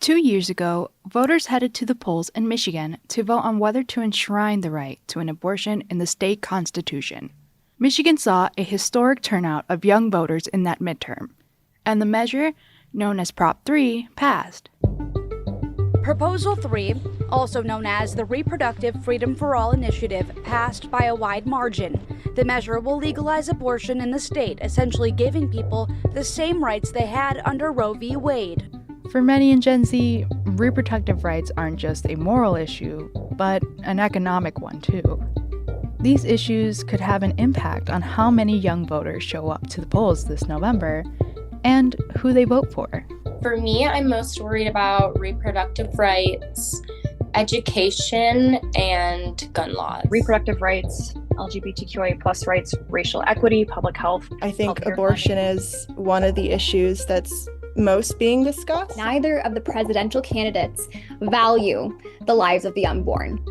2 years ago, voters headed to the polls in Michigan to vote on whether to enshrine the right to an abortion in the state constitution. Michigan saw a historic turnout of young voters in that midterm, and the measure, known as Prop 3, passed. Proposal 3, also known as the Reproductive Freedom for All Initiative, passed by a wide margin. The measure will legalize abortion in the state, essentially giving people the same rights they had under Roe v. Wade. For many in Gen Z, reproductive rights aren't just a moral issue, but an economic one too. These issues could have an impact on how many young voters show up to the polls this November and who they vote for. For me, I'm most worried about reproductive rights, education, and gun laws. Reproductive rights, LGBTQIA plus rights, racial equity, public health. I think abortion is one of the issues that's most being discussed. Neither of the presidential candidates value the lives of the unborn.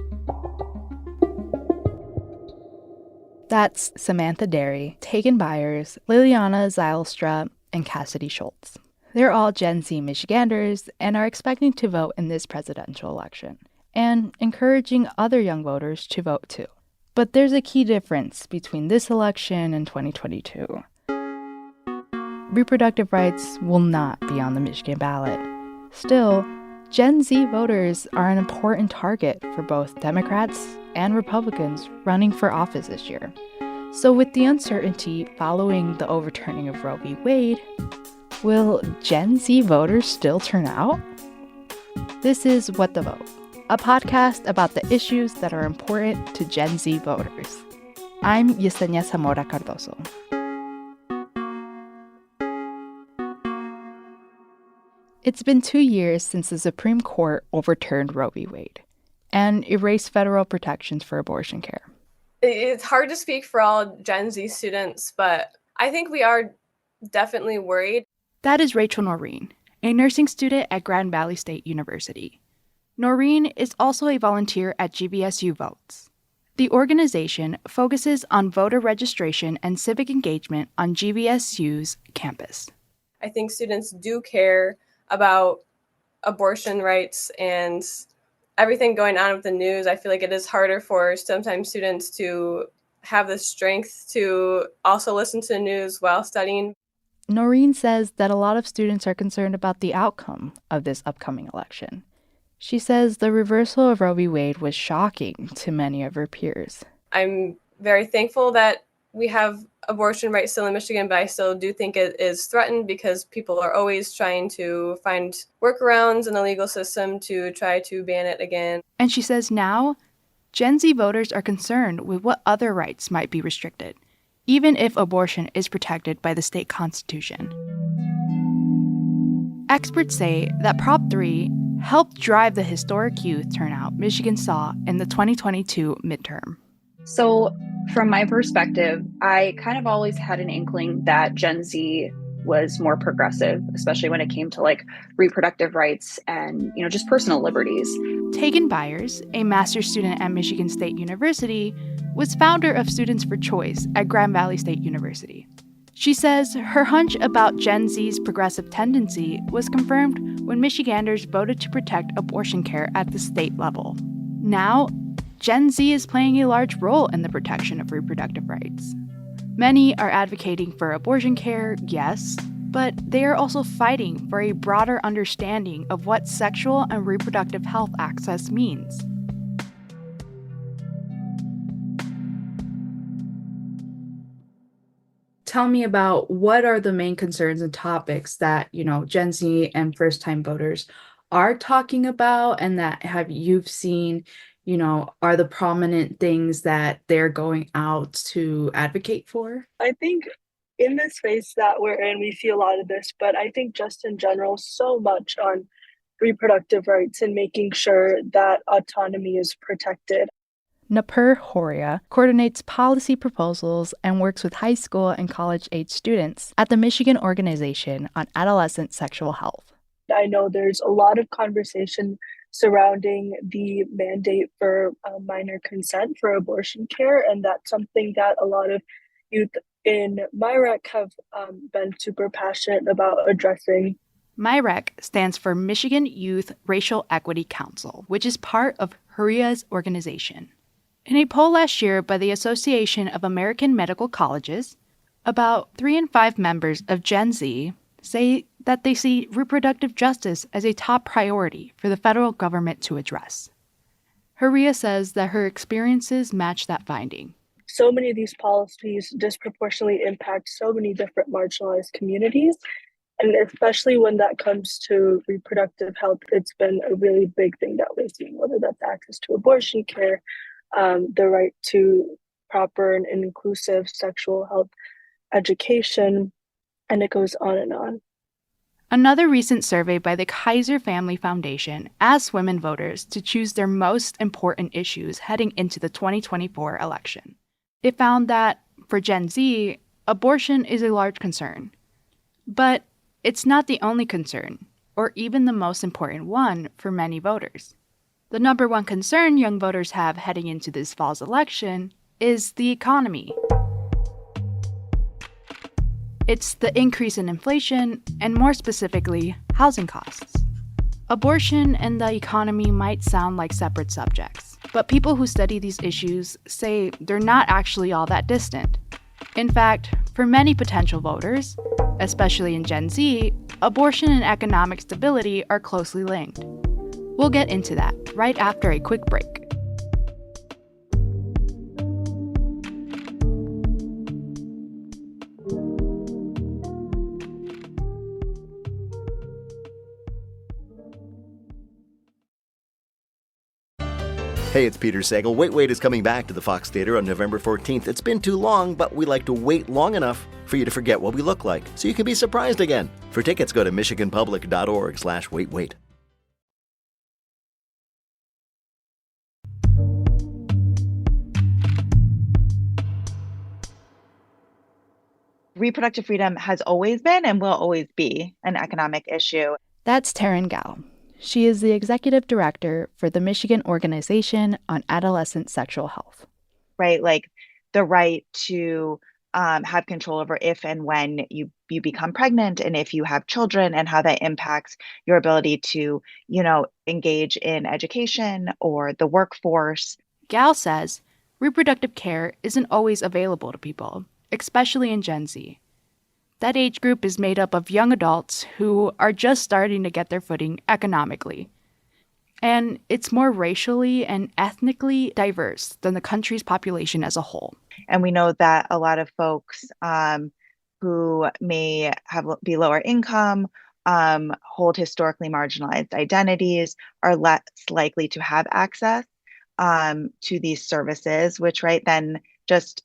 That's Samantha Derry, Tegan Byers, Liliana Zylstra, and Cassidy Schultz. They're all Gen Z Michiganders and are expecting to vote in this presidential election, and encouraging other young voters to vote too. But there's a key difference between this election and 2022. Reproductive rights will not be on the Michigan ballot. Still, Gen Z voters are an important target for both Democrats and Republicans running for office this year. So with the uncertainty following the overturning of Roe v. Wade, will Gen Z voters still turn out? This is What the Vote, a podcast about the issues that are important to Gen Z voters. I'm Yesenia Zamora Cardoso. It's been 2 years since the Supreme Court overturned Roe v. Wade and erased federal protections for abortion care. It's hard to speak for all Gen Z students, but I think we are definitely worried. That is Rachel Noreen, a nursing student at Grand Valley State University. Noreen is also a volunteer at GVSU Votes. The organization focuses on voter registration and civic engagement on GVSU's campus. I think students do care about abortion rights and everything going on with the news. I feel like it is harder for sometimes students to have the strength to also listen to the news while studying. Noreen says that a lot of students are concerned about the outcome of this upcoming election. She says the reversal of Roe v. Wade was shocking to many of her peers. I'm very thankful that we have abortion rights still in Michigan, but I still do think it is threatened because people are always trying to find workarounds in the legal system to try to ban it again. And she says now, Gen Z voters are concerned with what other rights might be restricted, even if abortion is protected by the state constitution. Experts say that Prop 3 helped drive the historic youth turnout Michigan saw in the 2022 midterm. So from my perspective, I kind of always had an inkling that Gen Z was more progressive, especially when it came to like reproductive rights and, just personal liberties. Tegan Byers, a master's student at Michigan State University, was founder of Students for Choice at Grand Valley State University. She says her hunch about Gen Z's progressive tendency was confirmed when Michiganders voted to protect abortion care at the state level. Now, Gen Z is playing a large role in the protection of reproductive rights. Many are advocating for abortion care, yes, but they are also fighting for a broader understanding of what sexual and reproductive health access means. Tell me about what are the main concerns and topics that, Gen Z and first-time voters are talking about and that you've seen, are the prominent things that they're going out to advocate for? I think in the space that we're in, we see a lot of this, but I think just in general, so much on reproductive rights and making sure that autonomy is protected. Napur Horia coordinates policy proposals and works with high school and college-age students at the Michigan Organization on Adolescent Sexual Health. I know there's a lot of conversation surrounding the mandate for minor consent for abortion care, and that's something that a lot of youth in my rec have been super passionate about addressing. MIREC stands for Michigan Youth Racial Equity Council, which is part of HURIA's organization. In a poll last year by the Association of American Medical Colleges, about 3 in 5 members of Gen Z say that they see reproductive justice as a top priority for the federal government to address. HURIA says that her experiences match that finding. So many of these policies disproportionately impact so many different marginalized communities. And especially when that comes to reproductive health, it's been a really big thing that we're seeing, whether that's access to abortion care, the right to proper and inclusive sexual health education, and it goes on and on. Another recent survey by the Kaiser Family Foundation asked women voters to choose their most important issues heading into the 2024 election. It found that, for Gen Z, abortion is a large concern. But it's not the only concern, or even the most important one for many voters. The number one concern young voters have heading into this fall's election is the economy. It's the increase in inflation, and more specifically, housing costs. Abortion and the economy might sound like separate subjects, but people who study these issues say they're not actually all that distant. In fact, for many potential voters, especially in Gen Z, abortion and economic stability are closely linked. We'll get into that right after a quick break. Hey, it's Peter Sagal. Wait, Wait is coming back to the Fox Theater on November 14th. It's been too long, but we like to wait long enough for you to forget what we look like, so you can be surprised again. For tickets, go to michiganpublic.org/waitwait. Reproductive freedom has always been and will always be an economic issue. That's Taryn Gao. She is the executive director for the Michigan Organization on Adolescent Sexual Health. Right, like the right to have control over if and when you become pregnant and if you have children, and how that impacts your ability to, engage in education or the workforce. Gal says reproductive care isn't always available to people, especially in Gen Z. That age group is made up of young adults who are just starting to get their footing economically. And it's more racially and ethnically diverse than the country's population as a whole. And we know that a lot of folks who may be lower income, hold historically marginalized identities, are less likely to have access to these services, which then just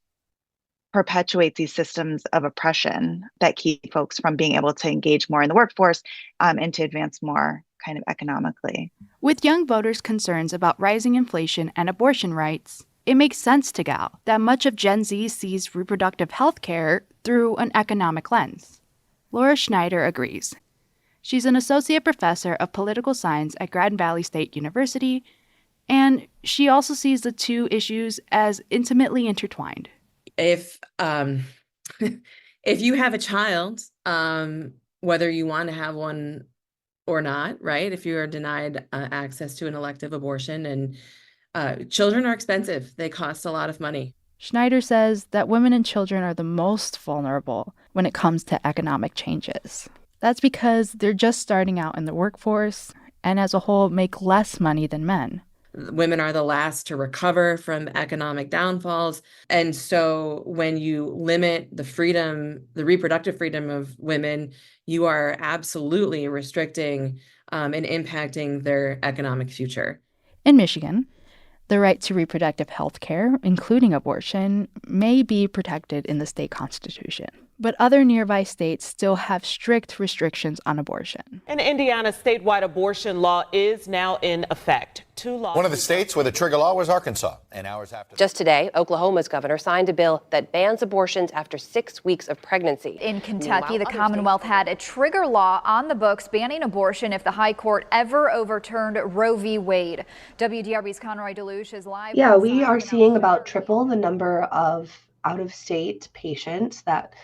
perpetuates these systems of oppression that keep folks from being able to engage more in the workforce and to advance more kind of economically. With young voters' concerns about rising inflation and abortion rights, it makes sense to Gal that much of Gen Z sees reproductive health care through an economic lens. Laura Schneider agrees. She's an associate professor of political science at Grand Valley State University, and she also sees the two issues as intimately intertwined. If you have a child, whether you want to have one or not, right? If you are denied access to an elective abortion, and children are expensive, they cost a lot of money. Schneider says that women and children are the most vulnerable when it comes to economic changes. That's because they're just starting out in the workforce and as a whole make less money than men. Women are the last to recover from economic downfalls. And so when you limit the reproductive freedom of women, you are absolutely restricting and impacting their economic future. In Michigan, the right to reproductive health care, including abortion, may be protected in the state constitution. But other nearby states still have strict restrictions on abortion. In Indiana, statewide abortion law is now in effect. One of the states with a trigger law was Arkansas. And hours after just today, Oklahoma's governor signed a bill that bans abortions after 6 weeks of pregnancy. In Kentucky, the Commonwealth had a trigger law on the books banning abortion if the high court ever overturned Roe v. Wade. WDRB's Conroy Deluge is live. Yeah, we are seeing about triple the number of out-of-state patients that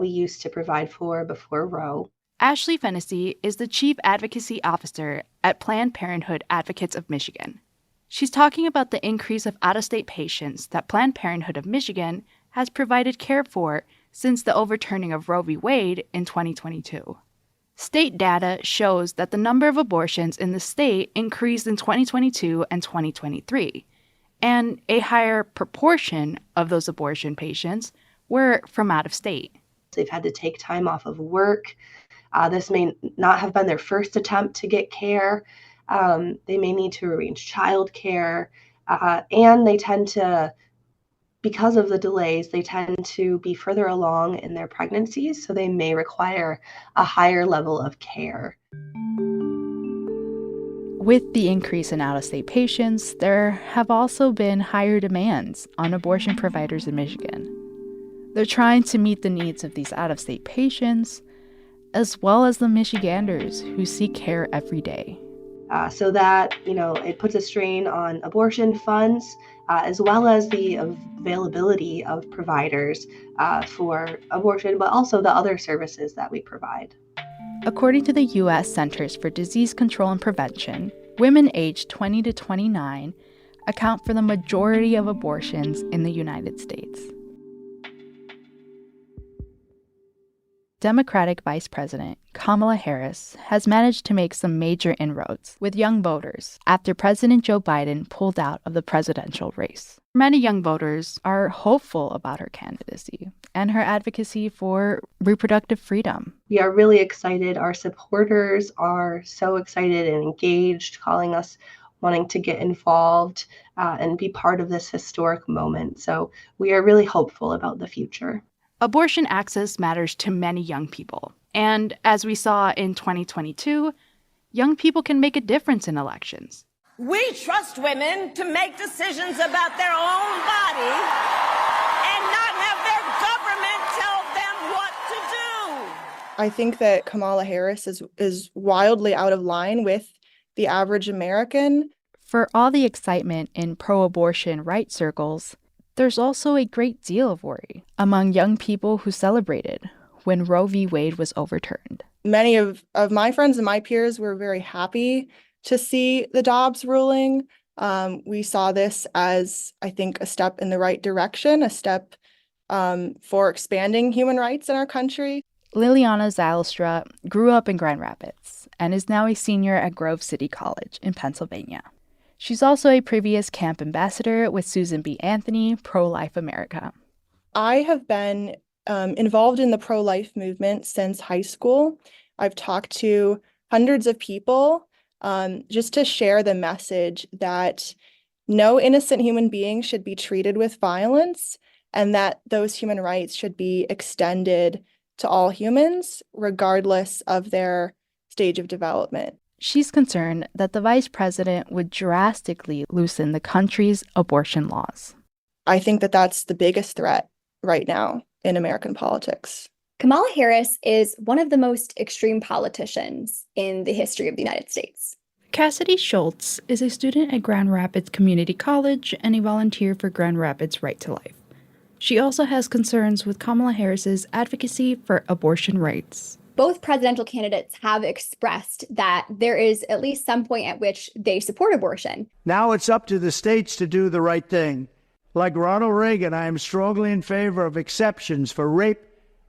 we used to provide for before Roe. Ashley Fennessy is the Chief Advocacy Officer at Planned Parenthood Advocates of Michigan. She's talking about the increase of out-of-state patients that Planned Parenthood of Michigan has provided care for since the overturning of Roe v. Wade in 2022. State data shows that the number of abortions in the state increased in 2022 and 2023, and a higher proportion of those abortion patients were from out of state. They've had to take time off of work. This may not have been their first attempt to get care. They may need to arrange childcare, and they tend to, because of the delays, they tend to be further along in their pregnancies, so they may require a higher level of care. With the increase in out-of-state patients, there have also been higher demands on abortion providers in Michigan. They're trying to meet the needs of these out-of-state patients, as well as the Michiganders who seek care every day. So that, it puts a strain on abortion funds, as well as the availability of providers for abortion, but also the other services that we provide. According to the U.S. Centers for Disease Control and Prevention, women aged 20 to 29 account for the majority of abortions in the United States. Democratic Vice President Kamala Harris has managed to make some major inroads with young voters after President Joe Biden pulled out of the presidential race. Many young voters are hopeful about her candidacy and her advocacy for reproductive freedom. We are really excited. Our supporters are so excited and engaged, calling us wanting to get involved and be part of this historic moment. So we are really hopeful about the future. Abortion access matters to many young people. And as we saw in 2022, young people can make a difference in elections. We trust women to make decisions about their own body and not have their government tell them what to do. I think that Kamala Harris is wildly out of line with the average American. For all the excitement in pro-abortion rights circles, there's also a great deal of worry among young people who celebrated when Roe v. Wade was overturned. Many of my friends and my peers were very happy to see the Dobbs ruling. We saw this as, I think, a step in the right direction, a step for expanding human rights in our country. Liliana Zylstra grew up in Grand Rapids and is now a senior at Grove City College in Pennsylvania. She's also a previous camp ambassador with Susan B. Anthony, Pro-Life America. I have been involved in the pro-life movement since high school. I've talked to hundreds of people just to share the message that no innocent human being should be treated with violence and that those human rights should be extended to all humans, regardless of their stage of development. She's concerned that the vice president would drastically loosen the country's abortion laws. I think that that's the biggest threat right now in American politics. Kamala Harris is one of the most extreme politicians in the history of the United States. Cassidy Schultz is a student at Grand Rapids Community College and a volunteer for Grand Rapids Right to Life. She also has concerns with Kamala Harris's advocacy for abortion rights. Both presidential candidates have expressed that there is at least some point at which they support abortion. Now it's up to the states to do the right thing. Like Ronald Reagan, I am strongly in favor of exceptions for rape,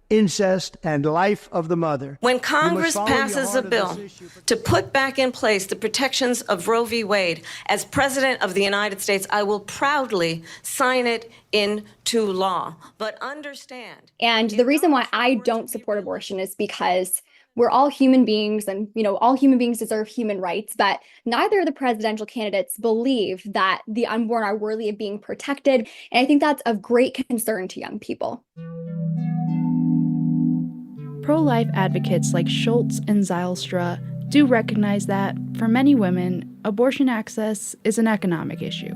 incest, and life of the mother. When Congress passes a bill to put back in place the protections of Roe v. Wade, as President of the United States, I will proudly sign it into law. But understand. And the reason why I don't support abortion is because we're all human beings and, all human beings deserve human rights, but neither of the presidential candidates believe that the unborn are worthy of being protected. And I think that's of great concern to young people. Pro-life advocates like Schultz and Zylstra do recognize that, for many women, abortion access is an economic issue.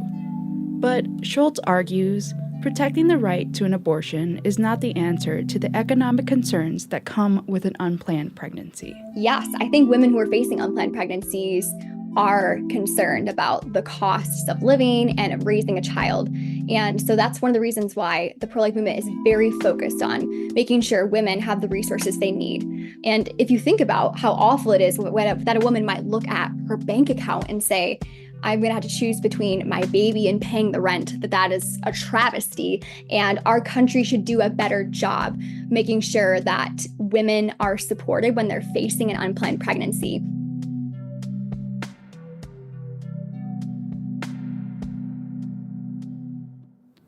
But Schultz argues protecting the right to an abortion is not the answer to the economic concerns that come with an unplanned pregnancy. Yes, I think women who are facing unplanned pregnancies are concerned about the costs of living and of raising a child. And so that's one of the reasons why the pro-life movement is very focused on making sure women have the resources they need. And if you think about how awful it is that a woman might look at her bank account and say, I'm going to have to choose between my baby and paying the rent, that is a travesty. And our country should do a better job making sure that women are supported when they're facing an unplanned pregnancy.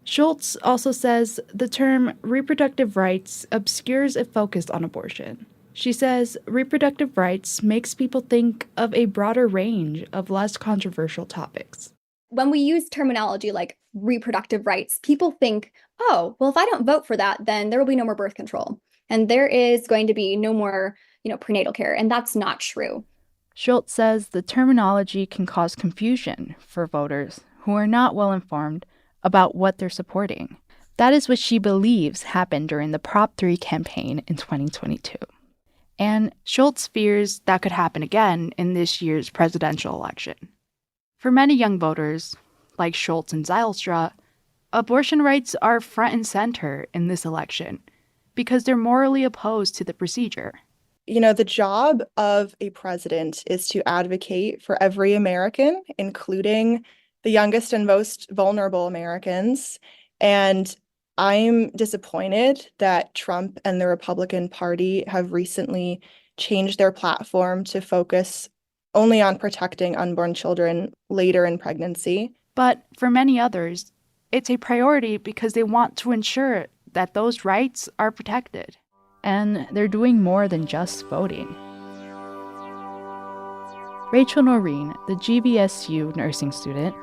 Schultz also says the term reproductive rights obscures a focus on abortion. She says reproductive rights makes people think of a broader range of less controversial topics. When we use terminology like reproductive rights, people think, oh, well, if I don't vote for that, then there will be no more birth control. And there is going to be no more, prenatal care. And that's not true. Schultz says the terminology can cause confusion for voters who are not well informed about what they're supporting. That is what she believes happened during the Prop 3 campaign in 2022. And Schultz fears that could happen again in this year's presidential election. For many young voters, like Schultz and Zijlstra, abortion rights are front and center in this election because they're morally opposed to the procedure. The job of a president is to advocate for every American, including the youngest and most vulnerable Americans. And I'm disappointed that Trump and the Republican Party have recently changed their platform to focus only on protecting unborn children later in pregnancy. But for many others, it's a priority because they want to ensure that those rights are protected. And they're doing more than just voting. Rachel Noreen, the GVSU nursing student,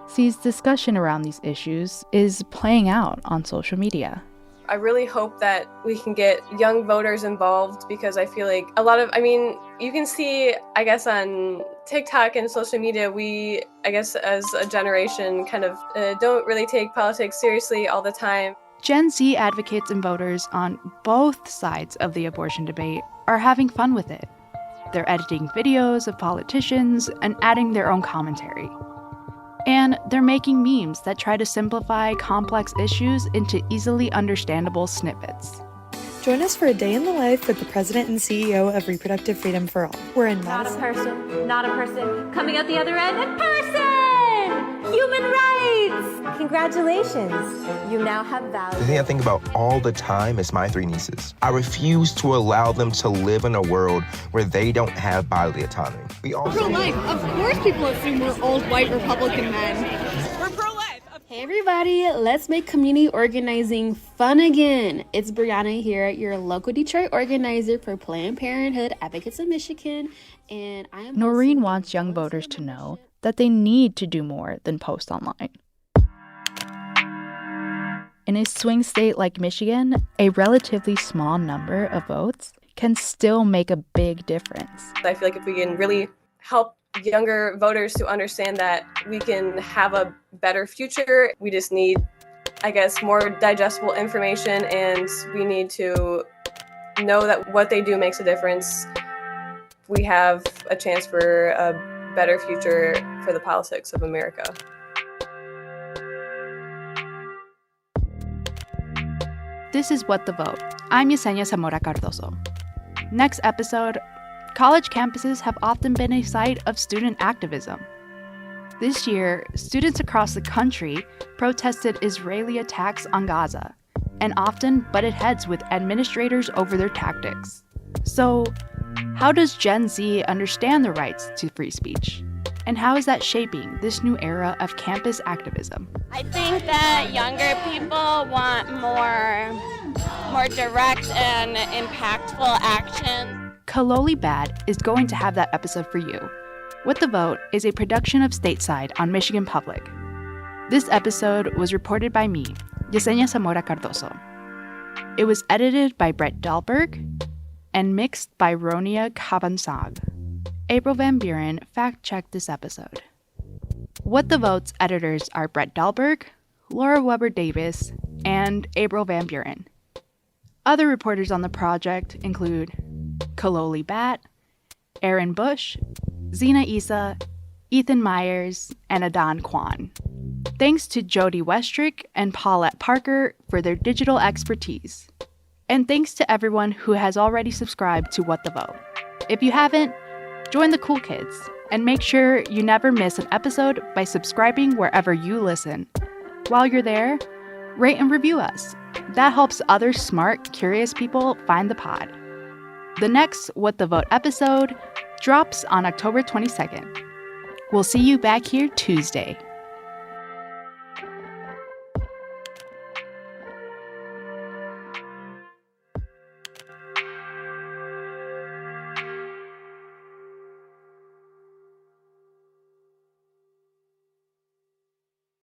sees discussion around these issues is playing out on social media. I really hope that we can get young voters involved because I feel like you can see, on TikTok and social media, we, as a generation kind of don't really take politics seriously all the time. Gen Z advocates and voters on both sides of the abortion debate are having fun with it. They're editing videos of politicians and adding their own commentary. And they're making memes that try to simplify complex issues into easily understandable snippets. Join us for a day in the life with the president and CEO of Reproductive Freedom for All. We're in Madison. Not a person. Coming out the other end, a person! Human rights! Congratulations. You now have value. The thing I think about all the time is my 3 nieces. I refuse to allow them to live in a world where they don't have bodily autonomy. We all pro-life. Of course people assume we're old white Republican men. We're pro-life. Hey everybody, let's make community organizing fun again. It's Brianna here, your local Detroit organizer for Planned Parenthood Advocates of Michigan, and I am Noreen wants young voters to know that they need to do more than post online. In a swing state like Michigan, a relatively small number of votes can still make a big difference. I feel like if we can really help younger voters to understand that we can have a better future, we just need, more digestible information, and we need to know that what they do makes a difference. We have a chance for a better future for the politics of America. This is What the Vote. I'm Yesenia Zamora Cardoso. Next episode, college campuses have often been a site of student activism. This year, students across the country protested Israeli attacks on Gaza and often butted heads with administrators over their tactics. So, how does Gen Z understand the rights to free speech? And how is that shaping this new era of campus activism? I think that younger people want more direct and impactful action. Kaloli Bad is going to have that episode for you. What the Vote is a production of Stateside on Michigan Public. This episode was reported by me, Yesenia Zamora Cardoso. It was edited by Brett Dahlberg and mixed by Ronia Cabansag. April Van Buren fact-checked this episode. What the Vote's editors are Brett Dahlberg, Laura Weber Davis, and April Van Buren. Other reporters on the project include Kaloli Bat, Aaron Bush, Zena Issa, Ethan Myers, and Adan Kwan. Thanks to Jody Westrick and Paulette Parker for their digital expertise. And thanks to everyone who has already subscribed to What the Vote. If you haven't, join the cool kids and make sure you never miss an episode by subscribing wherever you listen. While you're there, rate and review us. That helps other smart, curious people find the pod. The next What the Vote episode drops on October 22nd. We'll see you back here Tuesday.